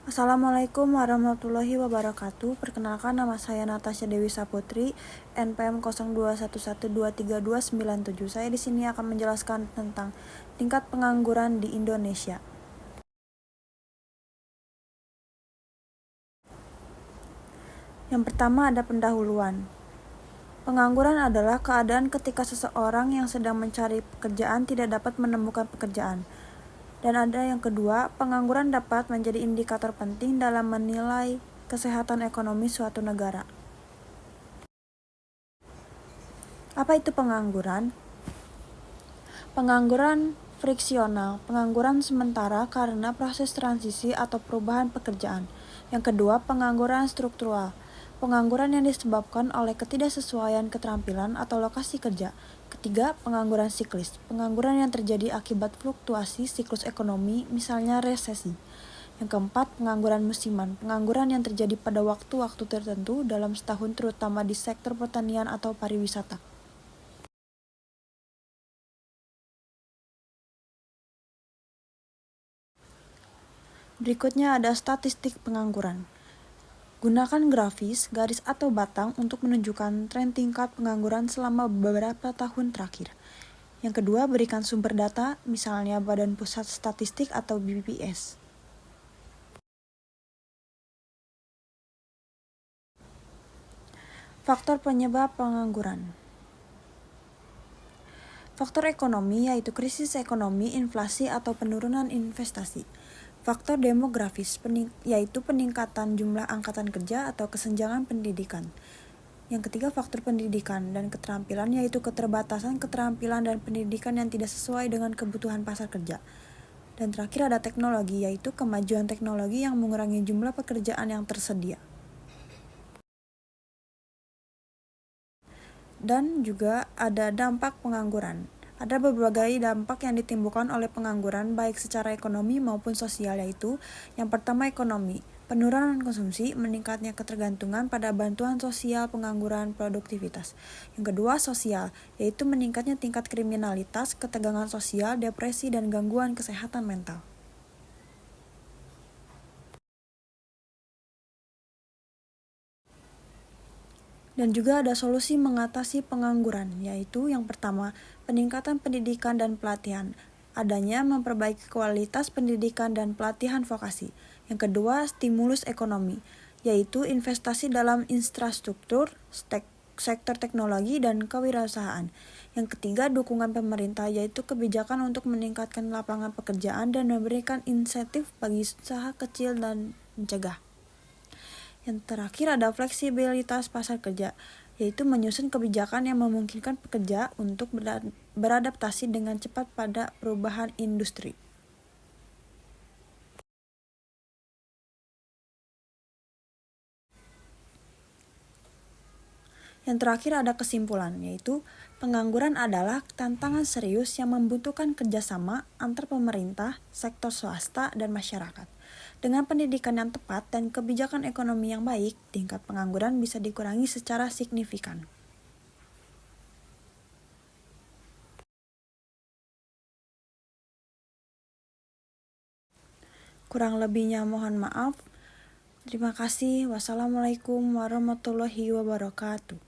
Assalamualaikum warahmatullahi wabarakatuh. Perkenalkan, nama saya Natasha Dewi Saputri, NPM 0211232297. Saya di sini akan menjelaskan tentang tingkat pengangguran di Indonesia. Yang pertama ada pendahuluan. Pengangguran adalah keadaan ketika seseorang yang sedang mencari pekerjaan tidak dapat menemukan pekerjaan. Dan ada yang kedua, pengangguran dapat menjadi indikator penting dalam menilai kesehatan ekonomi suatu negara. Apa itu pengangguran? Pengangguran friksional, pengangguran sementara karena proses transisi atau perubahan pekerjaan. Yang kedua, pengangguran struktural, pengangguran yang disebabkan oleh ketidaksesuaian keterampilan atau lokasi kerja. Ketiga, pengangguran siklis, pengangguran yang terjadi akibat fluktuasi siklus ekonomi, misalnya resesi. Yang keempat, pengangguran musiman, pengangguran yang terjadi pada waktu-waktu tertentu dalam setahun terutama di sektor pertanian atau pariwisata. Berikutnya ada statistik pengangguran. Gunakan grafis, garis atau batang untuk menunjukkan tren tingkat pengangguran selama beberapa tahun terakhir. Yang kedua, berikan sumber data, misalnya Badan Pusat Statistik atau BPS. Faktor penyebab pengangguran. Faktor ekonomi yaitu krisis ekonomi, inflasi, atau penurunan investasi. Faktor demografis yaitu peningkatan jumlah angkatan kerja atau kesenjangan pendidikan. Yang ketiga, faktor pendidikan dan keterampilan yaitu keterbatasan keterampilan dan pendidikan yang tidak sesuai dengan kebutuhan pasar kerja. Dan terakhir ada teknologi, yaitu kemajuan teknologi yang mengurangi jumlah pekerjaan yang tersedia. Dan juga ada dampak pengangguran. Ada berbagai dampak yang ditimbulkan oleh pengangguran baik secara ekonomi maupun sosial, yaitu yang pertama ekonomi, penurunan konsumsi, meningkatnya ketergantungan pada bantuan sosial, pengangguran produktivitas. Yang kedua sosial, yaitu meningkatnya tingkat kriminalitas, ketegangan sosial, depresi, dan gangguan kesehatan mental. Dan juga ada solusi mengatasi pengangguran, yaitu yang pertama, peningkatan pendidikan dan pelatihan. Adanya memperbaiki kualitas pendidikan dan pelatihan vokasi. Yang kedua, stimulus ekonomi, yaitu investasi dalam infrastruktur, sektor teknologi, dan kewirausahaan. Yang ketiga, dukungan pemerintah, yaitu kebijakan untuk meningkatkan lapangan pekerjaan dan memberikan insentif bagi usaha kecil dan mencegah. Yang terakhir ada fleksibilitas pasar kerja, yaitu menyusun kebijakan yang memungkinkan pekerja untuk beradaptasi dengan cepat pada perubahan industri. Yang terakhir ada kesimpulan, yaitu pengangguran adalah tantangan serius yang membutuhkan kerjasama antar pemerintah, sektor swasta, dan masyarakat. Dengan pendidikan yang tepat dan kebijakan ekonomi yang baik, tingkat pengangguran bisa dikurangi secara signifikan. Kurang lebihnya mohon maaf. Terima kasih. Wassalamualaikum warahmatullahi wabarakatuh.